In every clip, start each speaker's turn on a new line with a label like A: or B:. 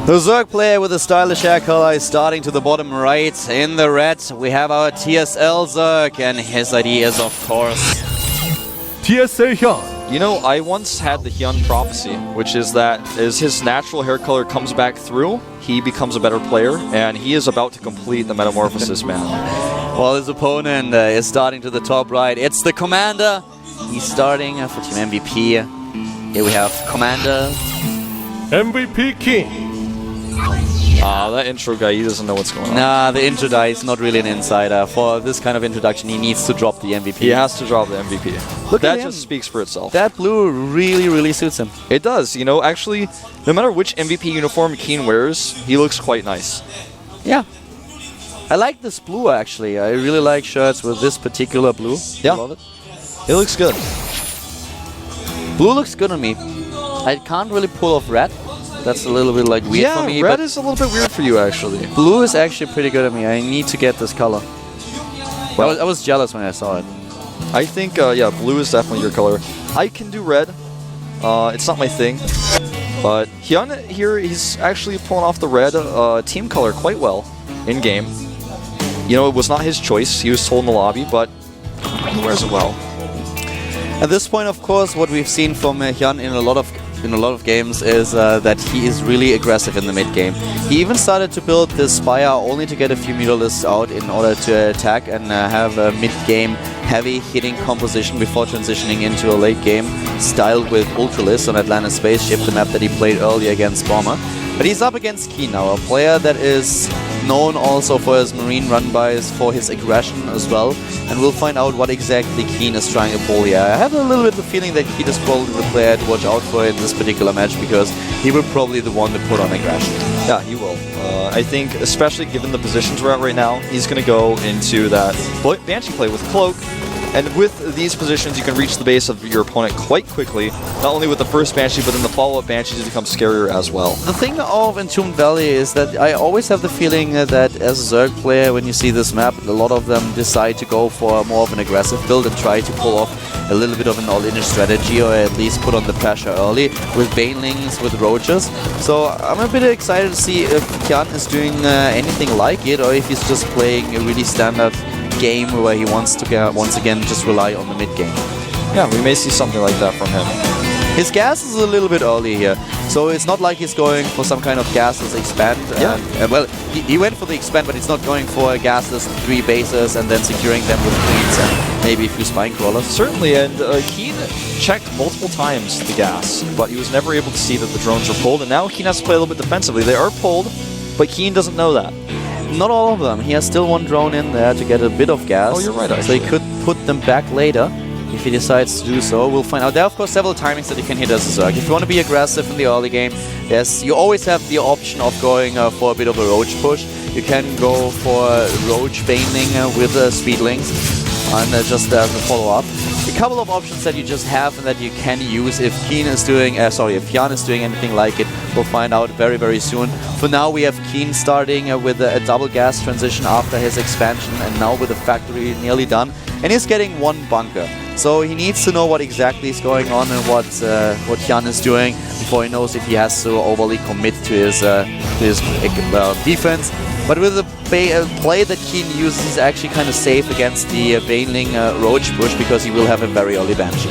A: The Zerg player with the stylish hair color is starting to the bottom right. In the red, we have our TSL Zerg, and his ID is, of course,
B: TSL HyuN.
C: You know, I once had the HyuN prophecy, which is that as his natural hair color comes back through, he becomes a better player, and he is about to complete the metamorphosis, man.
A: Well, his opponent is starting to the top right. It's the Commander. He's starting for Team MVP. Here we have Commander.
B: MVP King.
C: That intro guy, he doesn't know what's going on.
A: Nah, the intro guy is not really an insider. For this kind of introduction, he needs to drop the MVP.
C: He has to drop the MVP.
A: Look
C: that
A: at
C: just
A: him.
C: speaks for itself.
A: That blue really, really suits him.
C: It does. You know, actually, no matter which MVP uniform Keen wears, he looks quite nice.
A: Yeah. I like this blue, actually. I really like shirts with this particular blue.
C: Yeah.
A: I love it.
C: It looks good.
A: Blue looks good on me. I can't really pull off red. That's a little bit like weird for me.
C: Yeah, red is a little bit weird for you, actually.
A: Blue is actually pretty good on me. I need to get this color. Well, I was jealous when I saw it.
C: I think, yeah, blue is definitely your color. I can do red. It's not my thing. But HyuN here, he's actually pulling off the red team color quite well in game. You know, it was not his choice. He was told in the lobby, but he wears it well.
A: At this point, of course, what we've seen from HyuN in a lot of games is that he is really aggressive in the mid game. He even started to build this Spire only to get a few mutalisks out in order to attack and have a mid game heavy hitting composition before transitioning into a late game styled with Ultralisk on Atlantis Spaceship, the map that he played earlier against Bomber. But he's up against Keen now, a player that is known also for his marine run-bys, for his aggression as well, and we'll find out what exactly Keen is trying to pull here. I have a little bit of a feeling that Keen is probably the player to watch out for in this particular match, because he will probably the one to put on aggression.
C: Yeah, he will. I think, especially given the positions we're at right now, he's going to go into that Banshee play with Cloak. And with these positions, you can reach the base of your opponent quite quickly, not only with the first Banshee, but then the follow-up Banshees become scarier as well.
A: The thing of Entombed Valley is that I always have the feeling that as a Zerg player, when you see this map, a lot of them decide to go for more of an aggressive build and try to pull off a little bit of an all-in strategy, or at least put on the pressure early with Banelings, with Roaches. So I'm a bit excited to see if HyuN is doing anything like it, or if he's just playing a really standard game where he wants to once again just rely on the mid game.
C: Yeah, we may see something like that from him.
A: His gas is a little bit early here, so it's not like he's going for some kind of gasless expand. Well, he went for the expand, but he's not going for a gasless 3 bases and then securing them with queens and maybe a few spine crawlers.
C: Certainly, and Keen checked multiple times the gas, but he was never able to see that the drones were pulled, and now Keen has to play a little bit defensively. They are pulled, but Keen doesn't know that.
A: Not all of them. He has still one drone in there to get a bit of gas.
C: Oh, you're right, actually.
A: So he could put them back later if he decides to do so. We'll find out. There are, of course, several timings that you can hit as a Zerg. If you want to be aggressive in the early game, yes, you always have the option of going for a bit of a Roach push. You can go for Roach Baneling with Speedlings and just as a follow-up. A couple of options that you just have and that you can use if Keen is doing, if HyuN is doing anything like it. We'll find out very, very soon. For now, we have Keen starting with a double gas transition after his expansion, and now with the factory nearly done. And he's getting one bunker. So he needs to know what exactly is going on and what HyuN is doing before he knows if he has to overly commit to his defense. But with the play that Keen uses, he's actually kind of safe against the Baneling Roach push, because he will have a very early Banshee.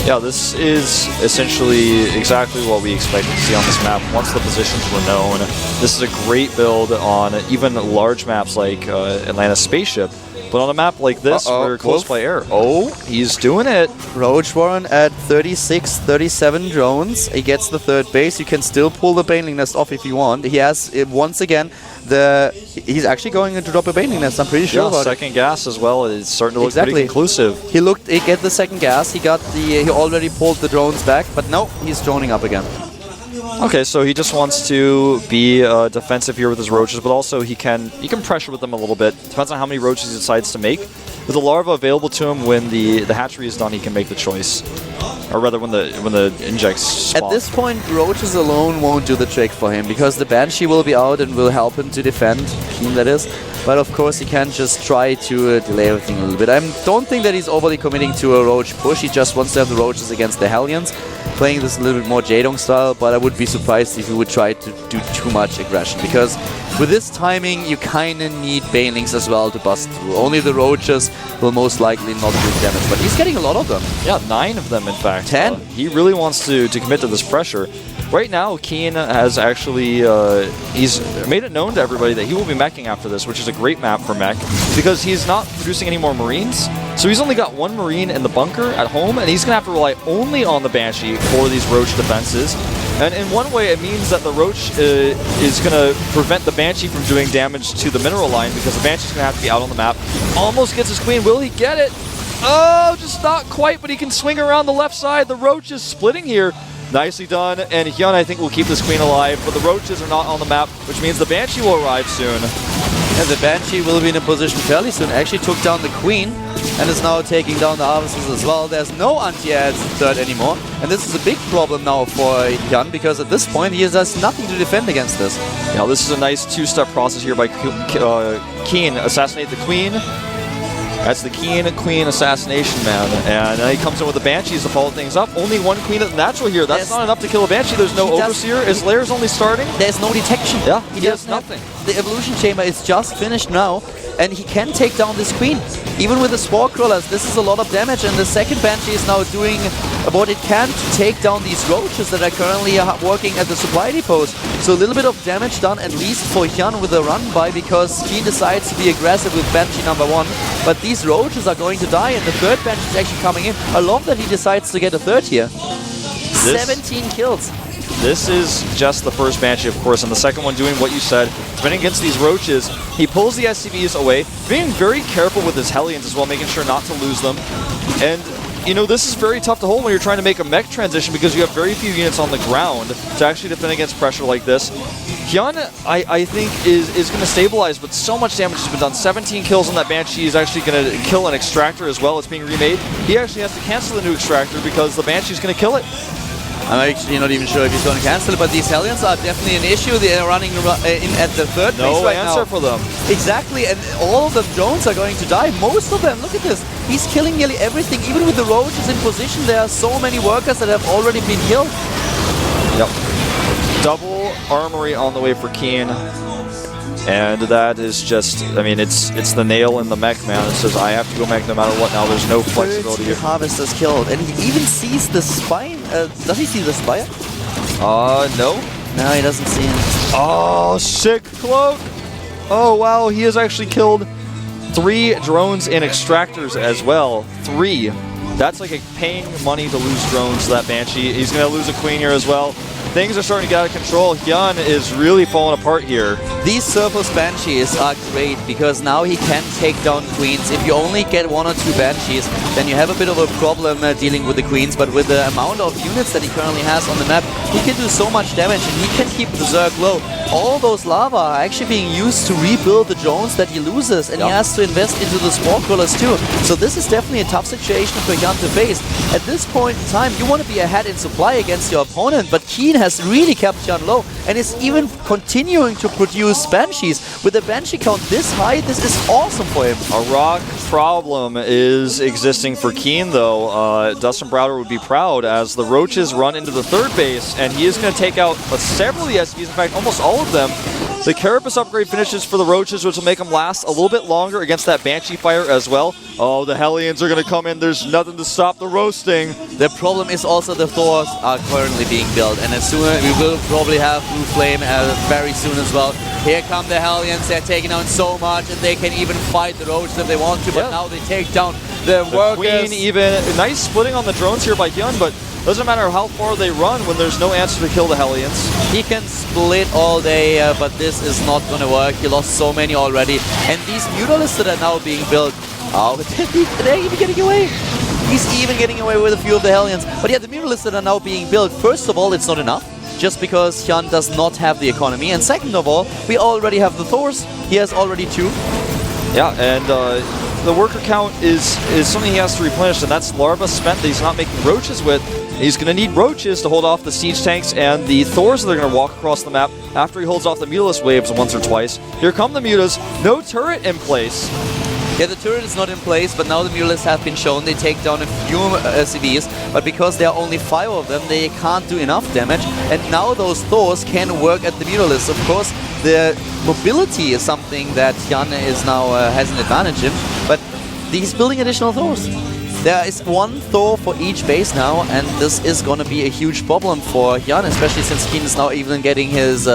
C: Yeah, this is essentially exactly what we expected to see on this map once the positions were known. This is a great build on even large maps like Atlantis Spaceship, but on a map like this, we're close by air. Oh, he's doing it.
A: Roach Warren at 36, 37 drones. He gets the third base. You can still pull the Baneling Nest off if you want. He has, once again, he's actually going to drop a Baneling Nest, I'm pretty sure about
C: second gas as well. It's starting to look pretty conclusive.
A: He get the second gas. He already pulled the drones back, but no, he's droning up again.
C: Okay, so he just wants to be defensive here with his Roaches, but also he can pressure with them a little bit. Depends on how many Roaches he decides to make. With the larva available to him when the hatchery is done, he can make the choice. Or rather, when the injects spawn.
A: At this point, Roaches alone won't do the trick for him, because the Banshee will be out and will help him to defend, Keen that is. But of course, he can just try to delay everything a little bit. I don't think that he's overly committing to a Roach push. He just wants to have the Roaches against the Hellions. playing this a little bit more Jaedong style, but I would be surprised if he would try to do too much aggression, because with this timing you kind of need Banelings as well to bust through. Only the Roaches will most likely not do damage, but he's getting a lot of them.
C: Yeah, 9 of them in fact.
A: 10.
C: He really wants to commit to this pressure. Right now, Keen has actually, he's made it known to everybody that he will be meching after this, which is a great map for mech, because he's not producing any more Marines. So he's only got 1 Marine in the bunker at home, and he's going to have to rely only on the Banshee for these Roach defenses. And in one way, it means that the Roach is going to prevent the Banshee from doing damage to the mineral line, because the Banshee's going to have to be out on the map. Almost gets his Queen. Will he get it? Oh, just not quite, but he can swing around the left side. The Roach is splitting here. Nicely done, and HyuN, I think, will keep this Queen alive, but the Roaches are not on the map, which means the Banshee will arrive soon.
A: Yeah, the Banshee will be in a position fairly soon. Actually took down the Queen, and is now taking down the Harvesters as well. There's no anti-ads third anymore, and this is a big problem now for HyuN, because at this point he has nothing to defend against this.
C: Now, this is a nice 2-step process here by Keen. Assassinate the Queen. That's the Queen assassination, man. And he comes in with the Banshees to follow things up. Only 1 Queen at the natural here. That's not enough to kill a Banshee. There's no Overseer. His lair's only starting.
A: There's no detection.
C: Yeah,
A: he does nothing. The Evolution Chamber is just finished now, and he can take down this Queen. Even with the Spore Crawlers, this is a lot of damage, and the second Banshee is now doing what it can to take down these Roaches that are currently working at the supply depots. So a little bit of damage done, at least for HyuN with a run-by, because he decides to be aggressive with Banshee number 1. But these Roaches are going to die, and the third Banshee is actually coming in. I love that he decides to get a third here. 17 kills.
C: This is just the first Banshee, of course, and the second one doing what you said. Winning against these Roaches, he pulls the SCVs away, being very careful with his Hellions as well, making sure not to lose them. And, you know, this is very tough to hold when you're trying to make a mech transition, because you have very few units on the ground to actually defend against pressure like this. HyuN, I think, is going to stabilize, but so much damage has been done. 17 kills on that Banshee. Is actually going to kill an Extractor as well. It's being remade. He actually has to cancel the new Extractor because the Banshee's going to kill it.
A: I'm actually not even sure if he's going to cancel it, but these Hellions are definitely an issue. They are running in at the third place right now.
C: No answer for them.
A: Exactly, and all of the drones are going to die. Most of them, look at this. He's killing nearly everything. Even with the Roaches in position, there are so many workers that have already been killed.
C: Yep. Double armory on the way for Keen. And that is just, I mean, it's the nail in the mech, man. It says, I have to go mech no matter what now. There's no flexibility here.
A: Harvesters killed, and he even sees the Spine. Does he see the Spire?
C: No.
A: No, he doesn't see him.
C: Oh, sick cloak. Oh, wow. He has actually killed 3 drones and extractors as well. 3. That's like paying money to lose drones to that Banshee. He's going to lose a Queen here as well. Things are starting to get out of control. HyuN is really falling apart here.
A: These surplus Banshees are great because now he can take down Queens. If you only get 1 or 2 Banshees, then you have a bit of a problem dealing with the Queens. But with the amount of units that he currently has on the map, he can do so much damage, and he can keep the Zerg low. All those lava are actually being used to rebuild the drones that he loses, and he has to invest into the Spore Crawlers too. So this is definitely a tough situation for HyuN to face. At this point in time, you want to be ahead in supply against your opponent, but Keen has really kept HyuN low and is even continuing to produce Banshees. With a Banshee count this high, this is awesome for him.
C: A rock problem is existing for Keen, though. Dustin Browder would be proud as the Roaches run into the third base, and he is going to take out several of the SCVs, in fact, almost all of them. The Carapace upgrade finishes for the Roaches, which will make them last a little bit longer against that Banshee fire as well. Oh, the Hellions are going to come in. There's nothing to stop the roasting.
A: The problem is also the Thors are currently being built, and as soon as we will probably have Blue Flame very soon as well. Here come the Hellions. They're taking down so much, and they can even fight the Roaches if they want to, but now they take down the workers.
C: Queen even. Nice splitting on the drones here by HyuN, but doesn't matter how far they run when there's no answer to kill the Hellions.
A: He can split all day, but this is not going to work. He lost so many already. And these Mutalisks that are now being built, they're even getting away. He's even getting away with a few of the Hellions. But yeah, the Mutalisks that are now being built, first of all, it's not enough, just because HyuN does not have the economy. And second of all, we already have the Thors. He has already 2.
C: Yeah, and the worker count is something he has to replenish, and that's Larva spent that he's not making Roaches with. He's going to need Roaches to hold off the Siege Tanks and the Thors that are going to walk across the map after he holds off the Mutalisk waves once or twice. Here come the Mutas. No turret in place.
A: Yeah, the turret is not in place, but now the Mutalisks have been shown. They take down a few CVs, but because there are only 5 of them, they can't do enough damage. And now those Thors can work at the Mutalisks. Of course, the mobility is something that HyuN is now has an advantage in, but he's building additional Thors. There is 1 Thor for each base now, and this is going to be a huge problem for HyuN, especially since KeeN is now even getting his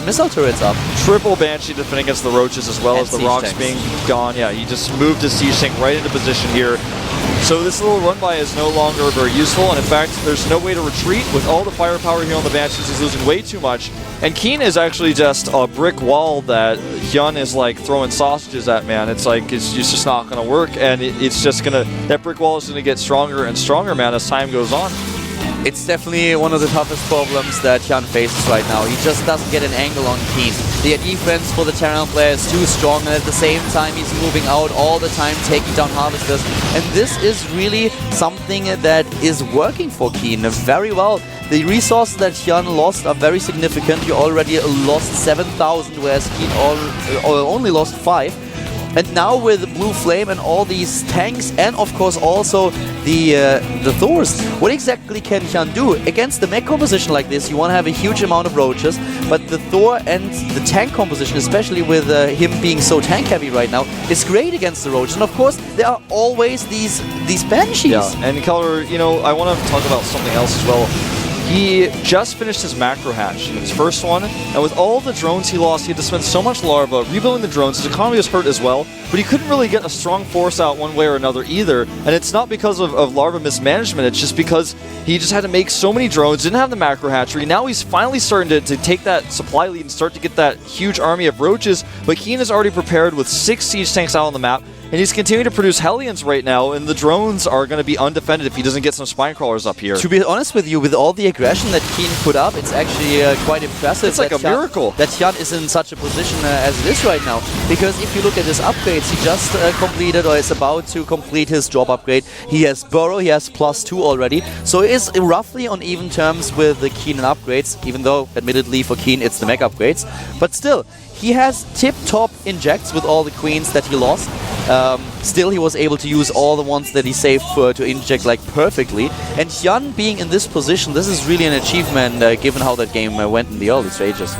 A: missile turrets up.
C: Triple Banshee defending against the Roaches as well
A: And
C: as the
A: siege
C: rocks
A: tanks.
C: being gone. Yeah, he just moved his siege tank right into position here. So this little run by is no longer very useful, and in fact, there's no way to retreat. With all the firepower here on the Banshees, he's losing way too much. And KeeN is actually just a brick wall that HyuN is like throwing sausages at, man. It's like, it's just not going to work, and it's just going to, that brick wall is going to get stronger and stronger, man, as time goes on.
A: It's definitely one of the toughest problems that HyuN faces right now. He just doesn't get an angle on KeeN. The defense for the Terran player is too strong, and at the same time he's moving out all the time, taking down Harvesters. And this is really something that is working for KeeN very well. The resources that HyuN lost are very significant. You already lost 7,000, whereas KeeN only lost 5. And now with the Blue Flame and all these tanks, and of course also the Thors, what exactly can HyuN do? Against the mech composition like this, you want to have a huge amount of Roaches, but the Thor and the tank composition, especially with him being so tank heavy right now, is great against the Roaches. And of course, there are always these Banshees.
C: Yeah, and Keller, you know, I want to talk about something else as well. He just finished his macro hatch, his first one, and with all the drones he lost, he had to spend so much larva rebuilding the drones. His economy was hurt as well, but he couldn't really get a strong force out one way or another either. And it's not because of larva mismanagement, it's just because he just had to make so many drones, didn't have the macro hatchery. Now he's finally starting to take that supply lead and start to get that huge army of Roaches, but KeeN is already prepared with 6 siege tanks out on the map. And he's continuing to produce Hellions right now, and the drones are going to be undefended if he doesn't get some spine crawlers up here.
A: To be honest with you, with all the aggression that KeeN put up, it's actually quite impressive.
C: It's like a miracle.
A: That HyuN is in such a position as it is right now. Because if you look at his upgrades, he just completed or is about to complete his drop upgrade. He has Burrow, he has +2 already. So he is roughly on even terms with the KeeN upgrades, even though, admittedly, for KeeN it's the mech upgrades. But still, he has tip-top injects with all the queens that he lost. Still, he was able to use all the ones that he saved to inject like perfectly. And HyuN being in this position, this is really an achievement given how that game went in the early stages.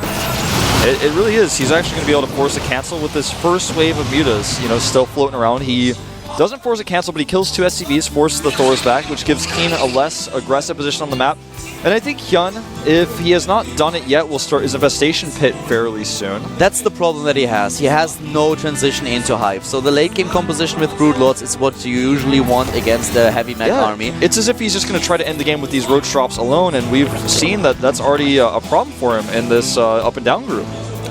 C: It really is. He's actually going to be able to force a cancel with this first wave of mutas, you know, still floating around. He doesn't force a cancel, but he kills 2 SCVs, forces the Thors back, which gives KeeN a less aggressive position on the map. And I think HyuN, if he has not done it yet, will start his Infestation Pit fairly soon.
A: That's the problem that he has. He has no transition into Hive. So the late game composition with Broodlords is what you usually want against the heavy mech army.
C: It's as if he's just going to try to end the game with these Roach drops alone, and we've seen that that's already a problem for him in this up and down group.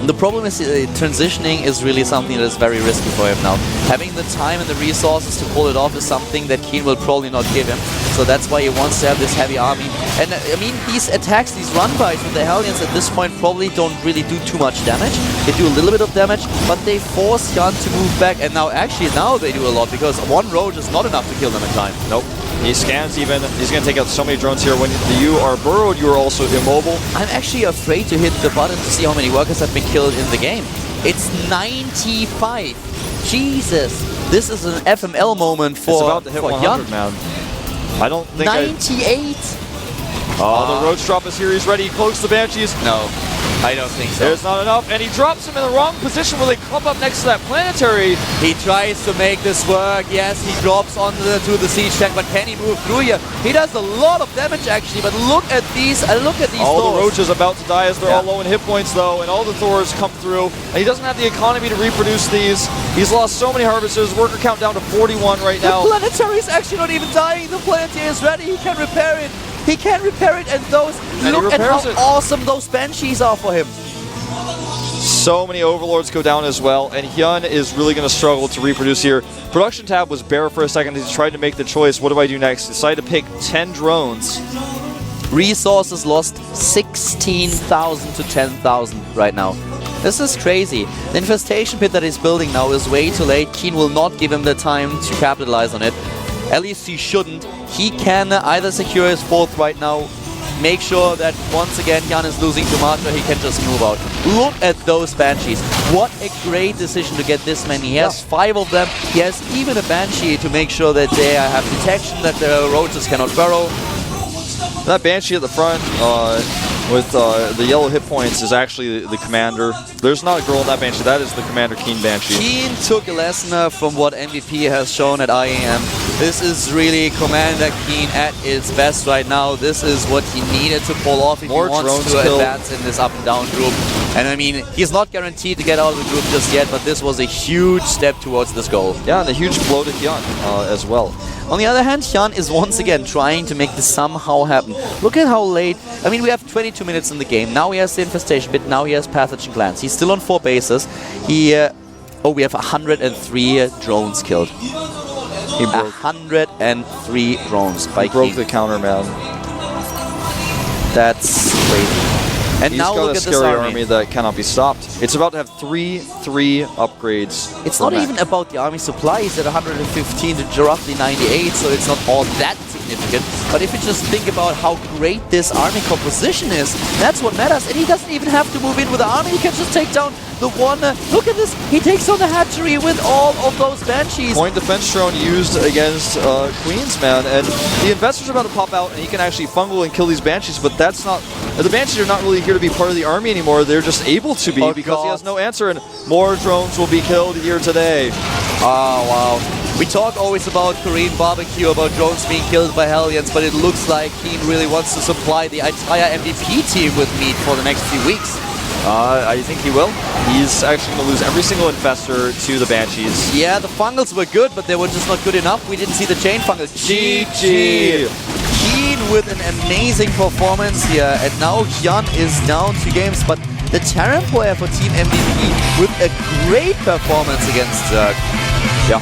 A: The problem is transitioning is really something that is very risky for him now. Having the time and the resources to pull it off is something that KeeN will probably not give him. So that's why he wants to have this heavy army. And I mean, these attacks, these run-bys with the Hellions at this point probably don't really do too much damage. They do a little bit of damage, but they force HyuN to move back. And now they do a lot, because 1 Roach is not enough to kill them in time.
C: Nope. He scans even. He's going to take out so many drones here. When you are burrowed, you are also immobile.
A: I'm actually afraid to hit the button to see how many workers have been killed in the game. It's 95. Jesus. This is an FML moment for
C: It's about to hit 100,
A: HyuN.
C: man. I don't think
A: 98?
C: Oh, the Roach drop is here. He's ready. He cloaks the Banshees.
A: No, I don't think so.
C: There's not enough, and he drops him in the wrong position where they clump up next to that planetary.
A: He tries to make this work. Yes, he drops onto the siege tank, but can he move through here? He does a lot of damage actually, but look at these.
C: All
A: Thors.
C: the Roaches about to die as they're all low in hit points though, and all the Thors come through, and he doesn't have the economy to reproduce these. He's lost so many Harvesters. Worker count down to 41 right now.
A: The planetary is actually not even dying. The planetary is ready. He can repair it. He can repair it, and look at how awesome those Banshees are for him.
C: So many Overlords go down as well, and HyuN is really going to struggle to reproduce here. Production tab was bare for a second. He's tried to make the choice. What do I do next? Decided to pick 10 drones.
A: Resources lost 16,000 to 10,000 right now. This is crazy. The Infestation Pit that he's building now is way too late. KeeN will not give him the time to capitalize on it. At least he shouldn't. He can either secure his 4th right now make sure that once again HyuN is losing too much or he can just move out. Look at those Banshees. What a great decision to get this many. He has 5 of them. He has even a Banshee to make sure that they have detection, that the roaches cannot burrow.
C: That Banshee at the front with the yellow hit points is actually the commander. There's not a girl in that Banshee. That is the Commander Keen Banshee.
A: Keen took a lesson from what MVP has shown at IAM. This is really Commander Keen at its best right now. This is what he needed to pull off if he wants to advance in this up and down group. And I mean, he's not guaranteed to get out of the group just yet, but this was a huge step towards this goal.
C: Yeah, and a huge blow to HyuN as well.
A: On the other hand, HyuN is once again trying to make this somehow happen. Look at how late. I mean, we have 22 minutes in the game. Now he has the Infestation bit. Now he has Pathogen Clans. He's still on 4 bases. We have 103 drones killed.
C: He broke
A: 103 drones by
C: He broke
A: Keen.
C: the counter, man.
A: That's crazy. And
C: He's
A: now
C: got
A: look
C: a
A: at this
C: scary
A: army.
C: army that cannot be stopped. It's about to have 3 upgrades.
A: It's not even about the army supply. He's at 115 to roughly 98, so it's not all that significant. But if you just think about how great this army composition is, that's what matters. And he doesn't even have to move in with the army. He can just take down the one. Look at this. He takes on the hatchery with all of those Banshees.
C: Point defense drone used against Queens, man. And the investors are about to pop out, and he can actually fungal and kill these Banshees, but that's not... The Banshees are not really here to be part of the army anymore. They're just able to be because he has no answer, and more drones will be killed here today.
A: Oh, wow. We talk always about Korean barbecue, about drones being killed by Hellions, but it looks like Keen really wants to supply the entire MVP team with meat for the next few weeks.
C: I think he will. He's actually going to lose every single infestor to the Banshees.
A: Yeah, the fungals were good, but they were just not good enough. We didn't see the chain fungal.
C: GG!
A: Keen with an amazing performance here, and now HyuN is down 2 games, but the Terran player for Team MVP with a great performance against Zerg.
C: Yeah.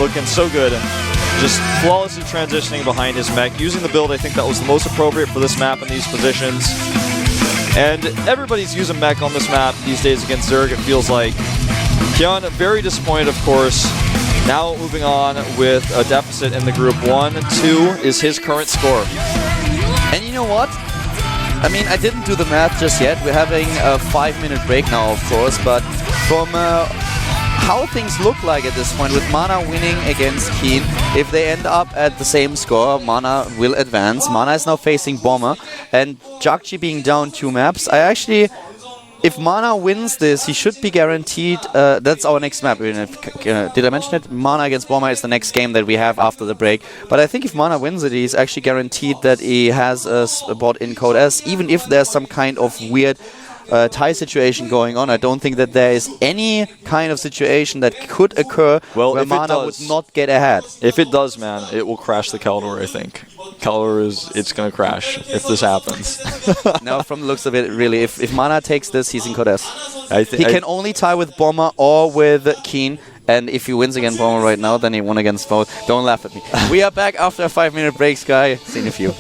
C: Looking so good. Just flawlessly transitioning behind his mech. Using the build, I think that was the most appropriate for this map in these positions. And everybody's using mech on this map these days against Zerg, it feels like. HyuN, very disappointed, of course. Now moving on with a deficit in the group. 1-2 is his current score.
A: And you know what? I mean, I didn't do the math just yet. We're having a 5-minute break now, of course, but from how things look like at this point, with Mana winning against Keen, if they end up at the same score, Mana will advance. Mana is now facing Bomber, and Jakji being down 2 maps. If Mana wins this, he should be guaranteed. That's our next map. Did I mention it? Mana against Bomber is the next game that we have after the break. But I think if Mana wins it, he's actually guaranteed that he has a spot in Code S, even if there's some kind of weird tie situation going on. I don't think that there is any kind of situation that could occur where Mana would not get ahead.
C: If it does, man, it will crash the Caldor, I think. Caldor it's gonna crash if this happens.
A: No, from the looks of it, really. If Mana takes this, he's in Code S. He can only tie with Bomber or with Keen. And if he wins against Bomber right now, then he won against both. Don't laugh at me. We are back after a 5-minute break, Sky. See you in a few.